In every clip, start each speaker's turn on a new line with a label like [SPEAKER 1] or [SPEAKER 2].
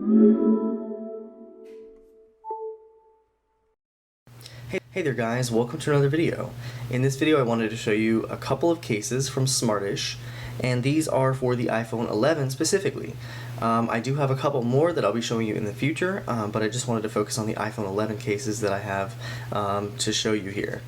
[SPEAKER 1] Hey there guys, welcome to another video. In this video I wanted to show you a couple of cases from Smartish, and these are for the iPhone 11 specifically. I do have a couple more that I'll be showing you in the future, but I just wanted to focus on the iPhone 11 cases that I have to show you here.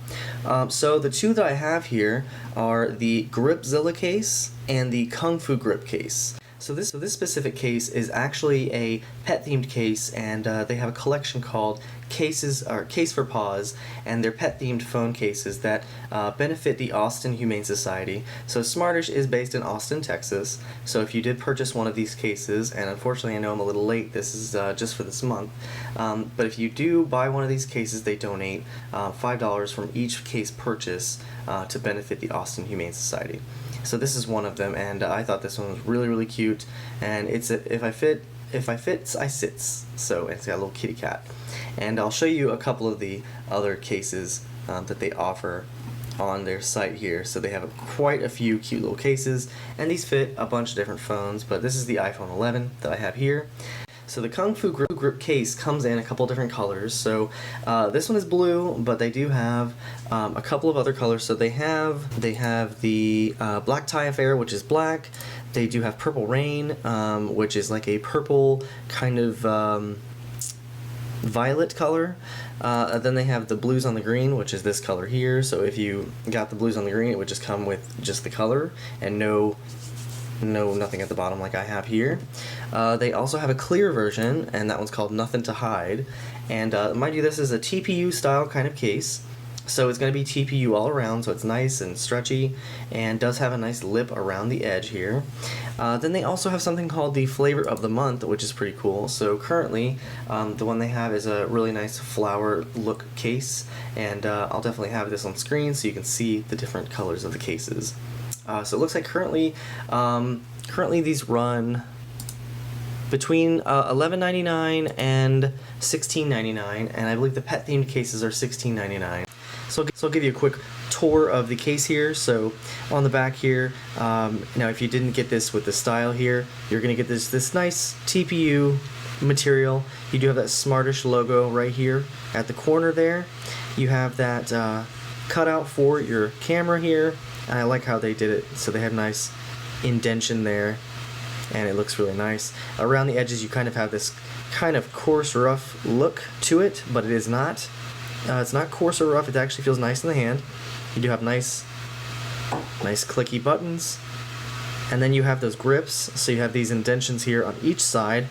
[SPEAKER 1] So the two that I have here are the Gripzilla case and the Kungfu Grip case. So this specific case is actually a pet-themed case, and they have a collection called Case for Paws, and they're pet-themed phone cases that benefit the Austin Humane Society. So Smartish is based in Austin, Texas. So if you did purchase one of these cases, and unfortunately I know I'm a little late, this is just for this month, but if you do buy one of these cases, they donate $5 from each case purchase to benefit the Austin Humane Society. So this is one of them, and I thought this one was really cute, and it's if I fits, I sits. So it's got a little kitty cat. And I'll show you a couple of the other cases that they offer on their site here. So they have quite a few cute little cases, and these fit a bunch of different phones, but this is the iPhone 11 that I have here. So the Kungfu Grip case comes in a couple different colors. So this one is blue, but they do have a couple of other colors. So they have the Black Tie Affair, which is black. They do have Purple Rain, which is like a purple kind of violet color. Then they have the Blues on the Green, which is this color here. So if you got the Blues on the Green, it would just come with just the color and nothing at the bottom like I have here. They also have a clear version, and that one's called Nothing to Hide. And mind you, this is a TPU style kind of case, so it's going to be TPU all around, so it's nice and stretchy, and does have a nice lip around the edge here. Then they also have something called the Flavor of the Month, which is pretty cool. So currently, the one they have is a really nice flower look case, and I'll definitely have this on screen so you can see the different colors of the cases. So it looks like currently these run between $11.99 and $16.99, and I believe the pet themed cases are $16.99. So I'll give you a quick tour of the case here. So on the back here, now if you didn't get this with the style here, you're gonna get this nice TPU material. You do have that Smartish logo right here at the corner there. You have that cutout for your camera here. And I like how they did it, so they have nice indentation there, and it looks really nice. Around the edges you kind of have this kind of coarse, rough look to it, but it is not. It's not coarse or rough, it actually feels nice in the hand. You do have nice clicky buttons, and then you have those grips, so you have these indentions here on each side,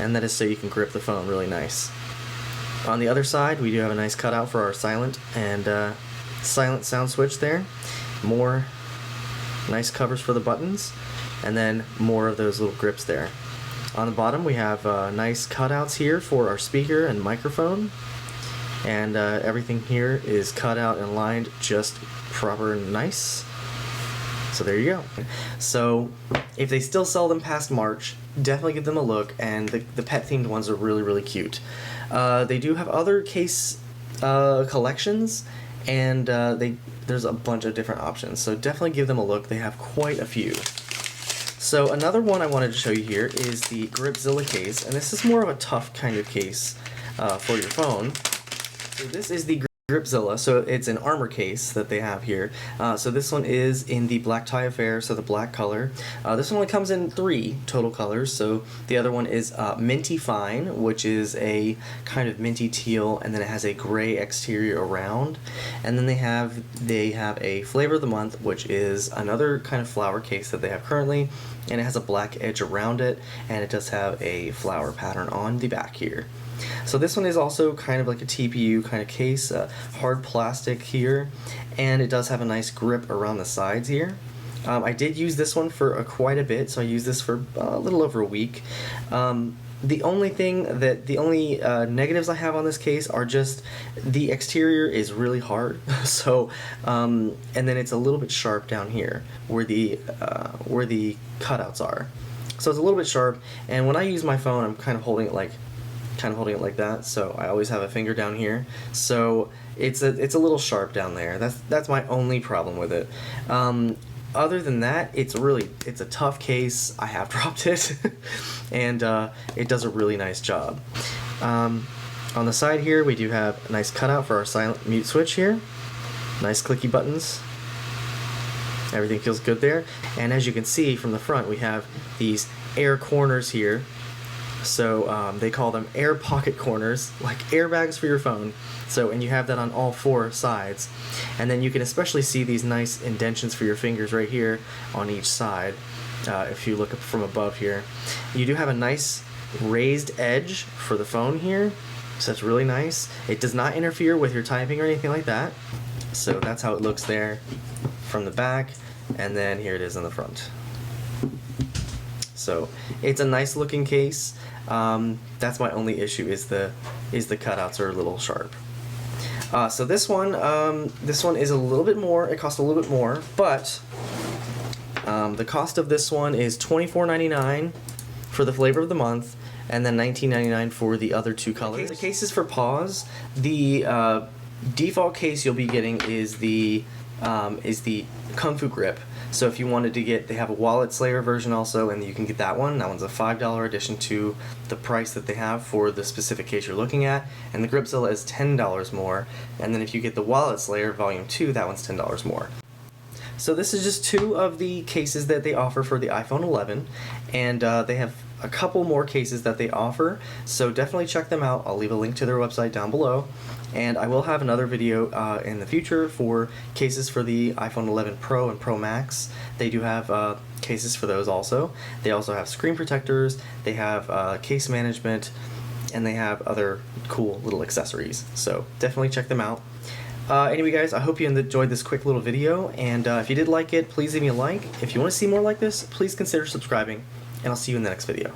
[SPEAKER 1] and that is so you can grip the phone really nice. On the other side we do have a nice cutout for our silent and silent sound switch there. More nice covers for the buttons, and then more of those little grips there. On the bottom we have nice cutouts here for our speaker and microphone, and everything here is cut out and lined just proper and nice. So there you go. So if they still sell them past March, definitely give them a look, and the pet themed ones are really cute. They do have other case collections, and there's a bunch of different options, so definitely give them a look. They have quite a few. So another one I wanted to show you here is the Gripzilla case, and this is more of a tough kind of case for your phone. So this is the Gripzilla, so it's an armor case that they have here. So this one is in the Black Tie Affair, so the black color. This one only comes in 3 total colors, so the other one is Minty Fine, which is a kind of minty teal, and then it has a gray exterior around. And then they have a Flavor of the Month, which is another kind of flower case that they have currently, and it has a black edge around it, and it does have a flower pattern on the back here. So this one is also kind of like a TPU kind of case, hard plastic here, and it does have a nice grip around the sides here. I did use this one for quite a bit, so I used this for a little over a week. The only negatives I have on this case are just the exterior is really hard, so and then it's a little bit sharp down here where the cutouts are. So it's a little bit sharp, and when I use my phone, I'm kind of holding it like that, so I always have a finger down here, so it's a little sharp down there. That's my only problem with it. other than that, it's a tough case. I have dropped it, and it does a really nice job. On the side here, we do have a nice cutout for our silent mute switch here. Nice clicky buttons. Everything feels good there. And as you can see from the front, we have these air corners here. So they call them air pocket corners, like airbags for your phone. So, and you have that on all four sides. And then you can especially see these nice indentions for your fingers right here on each side. If you look up from above here, you do have a nice raised edge for the phone here. So that's really nice. It does not interfere with your typing or anything like that. So that's how it looks there from the back, and then here it is in the front. So it's a nice looking case. That's my only issue, is the cutouts are a little sharp. So this one is a little bit more. It costs a little bit more, but the cost of this one is $24.99 for the flavor of the month, and then $19.99 for the other two colors. The cases for Paws, the default case you'll be getting is the Kungfu Grip. So if you wanted to get, they have a wallet slayer version also, and you can get that one. That one's a $5 addition to the price that they have for the specific case you're looking at. And the Gripzilla is $10 more. And then if you get the wallet slayer volume 2, that one's $10 more. So this is just two of the cases that they offer for the iPhone 11, and they have a couple more cases that they offer, so definitely check them out. I'll leave a link to their website down below, and I will have another video in the future for cases for the iPhone 11 Pro and Pro Max. They do have cases for those also. They also have screen protectors, they have case management, and they have other cool little accessories, so definitely check them out. Anyway guys, I hope you enjoyed this quick little video, and if you did like it, please leave me a like. If you want to see more like this, please consider subscribing, and I'll see you in the next video.